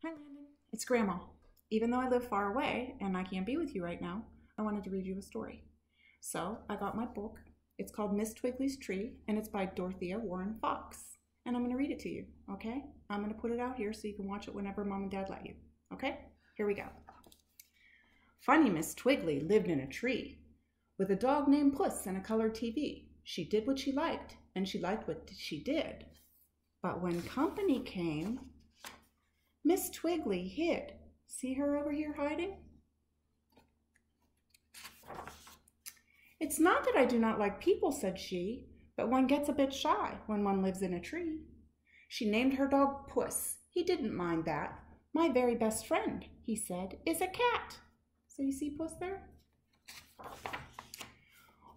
Hi, Landon. It's Grandma. Even though I live far away and I can't be with you right now, I wanted to read you a story. So I got my book. It's called Miss Twiggley's Tree, and it's by Dorothea Warren Fox. And I'm going to read it to you, okay? I'm going to put it out here so you can watch it whenever Mom and Dad let you, okay? Here we go. Funny Miss Twiggley lived in a tree with a dog named Puss and a colored TV. She did what she liked, and she liked what she did. But when company came, Miss Twiggley hid. See her over here hiding? It's not that I do not like people, said she, but one gets a bit shy when one lives in a tree. She named her dog Puss. He didn't mind that. My very best friend, he said, is a cat. So you see Puss there?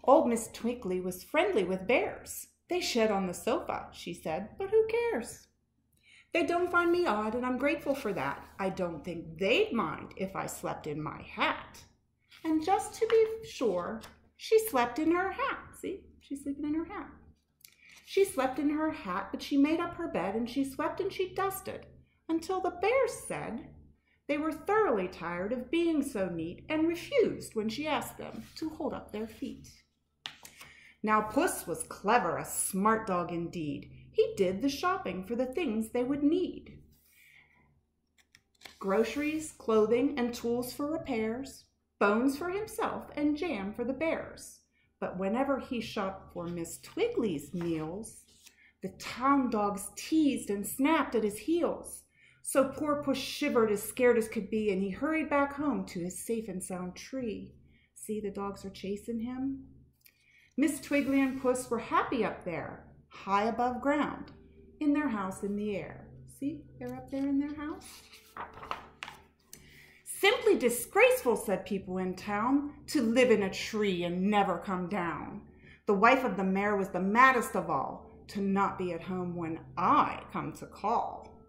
Old Miss Twiggley was friendly with bears. They shed on the sofa, she said, but who cares? They don't find me odd, and I'm grateful for that. I don't think they'd mind if I slept in my hat. And just to be sure, she slept in her hat. See, she's sleeping in her hat. She slept in her hat, but she made up her bed, and she swept and she dusted, until the bears said they were thoroughly tired of being so neat and refused when she asked them to hold up their feet. Now Puss was clever, a smart dog indeed. He did the shopping for the things they would need. Groceries, clothing, and tools for repairs, bones for himself, and jam for the bears. But whenever he shopped for Miss Twiggley's meals, the town dogs teased and snapped at his heels. So poor Puss shivered as scared as could be, and he hurried back home to his safe and sound tree. See, the dogs are chasing him. Miss Twiggley and Puss were happy up there, high above ground, in their house in the air. See, they're up there in their house. Simply disgraceful, said people in town, to live in a tree and never come down. The wife of the mayor was the maddest of all. To not be at home when I come to call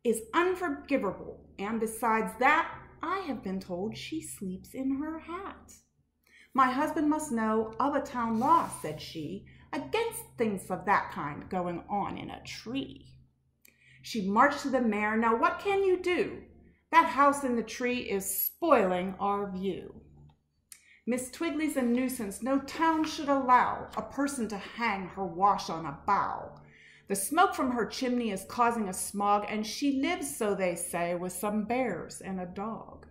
is unforgivable, and besides that, I have been told she sleeps in her hat. My husband must know of a town law, said she, against things of that kind going on in a tree. She marched to the mayor. Now what can you do? That house in the tree is spoiling our view. Miss Twiggley's a nuisance. No town should allow a person to hang her wash on a bough. The smoke from her chimney is causing a smog, and she lives, so they say, with some bears and a dog.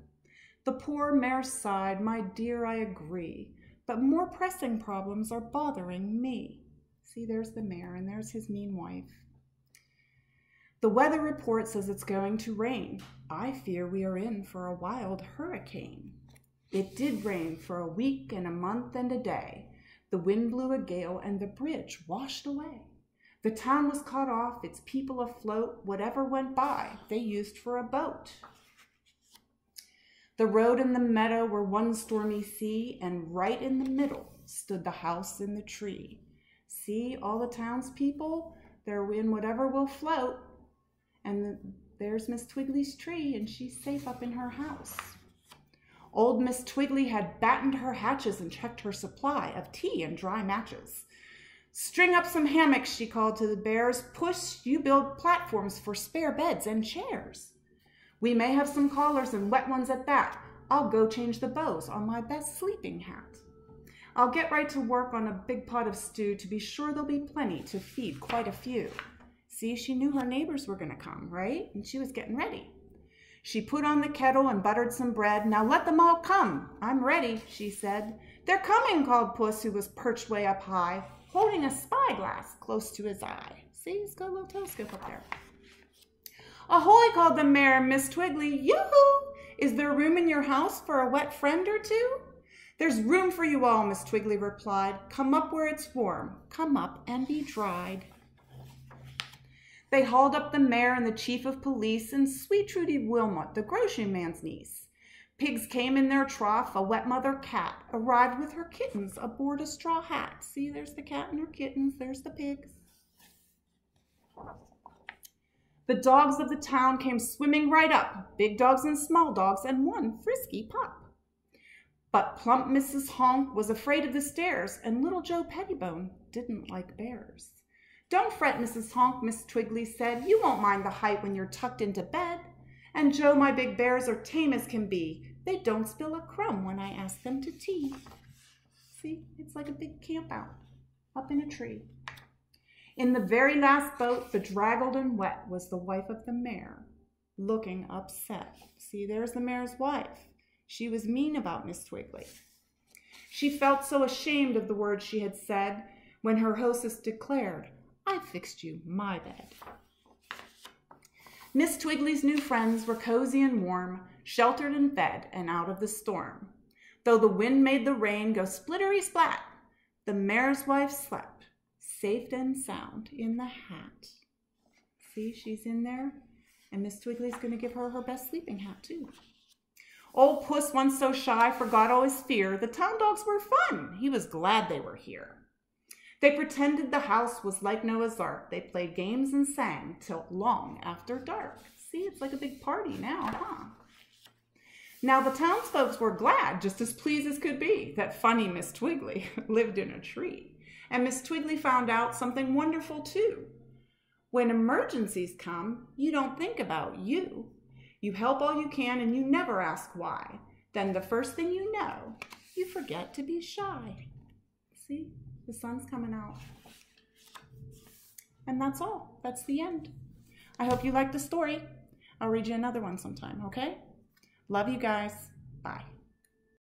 The poor mayor sighed. My dear, I agree, but more pressing problems are bothering me. See, there's the mayor, and there's his mean wife. The weather report says it's going to rain. I fear we are in for a wild hurricane. It did rain for a week and a month and a day. The wind blew a gale, and the bridge washed away. The town was cut off, its people afloat. Whatever went by, they used for a boat. The road and the meadow were one stormy sea, and right in the middle stood the house in the tree. See, all the townspeople, they're in whatever will float. And there's Miss Twiggley's tree, and she's safe up in her house. Old Miss Twiggley had battened her hatches and checked her supply of tea and dry matches. String up some hammocks, she called to the bears. Puss, you build platforms for spare beds and chairs. We may have some callers and wet ones at that. I'll go change the bows on my best sleeping hat. I'll get right to work on a big pot of stew to be sure there'll be plenty to feed quite a few. See, she knew her neighbors were going to come, right? And she was getting ready. She put on the kettle and buttered some bread. Now let them all come. I'm ready, she said. They're coming, called Puss, who was perched way up high, holding a spyglass close to his eye. See, he's got a little telescope up there. Ahoy, called the mayor, Miss Twiggley. Yoo-hoo! Is there room in your house for a wet friend or two? There's room for you all, Miss Twiggley replied. Come up where it's warm. Come up and be dried. They hauled up the mayor and the chief of police and sweet Trudy Wilmot, the grocery man's niece. Pigs came in their trough. A wet mother cat arrived with her kittens aboard a straw hat. See, there's the cat and her kittens. There's the pigs. The dogs of the town came swimming right up, big dogs and small dogs, and one frisky pup. But plump Mrs. Honk was afraid of the stairs, and little Joe Pettibone didn't like bears. Don't fret, Mrs. Honk, Miss Twiggley said. You won't mind the height when you're tucked into bed. And Joe, my big bears, are tame as can be. They don't spill a crumb when I ask them to tea. See, it's like a big camp out, up in a tree. In the very last boat, bedraggled and wet, was the wife of the mayor, looking upset. See, there's the mayor's wife. She was mean about Miss Twiggley. She felt so ashamed of the words she had said when her hostess declared, "I fixed you my bed." Miss Twiggley's new friends were cozy and warm, sheltered and fed, and out of the storm. Though the wind made the rain go splittery-splat, the mayor's wife slept, safe and sound, in the hat. See, she's in there, and Miss Twiggley's going to give her her best sleeping hat, too. Old Puss, once so shy, forgot all his fear. The town dogs were fun. He was glad they were here. They pretended the house was like Noah's Ark. They played games and sang till long after dark. See, it's like a big party now, huh? Now the townsfolk were glad, just as pleased as could be, that funny Miss Twiggley lived in a tree. And Miss Twiggley found out something wonderful too. When emergencies come, you don't think about you. You help all you can and you never ask why. Then the first thing you know, you forget to be shy. See? The sun's coming out. And that's all. That's the end. I hope you liked the story. I'll read you another one sometime, okay? Love you guys. Bye.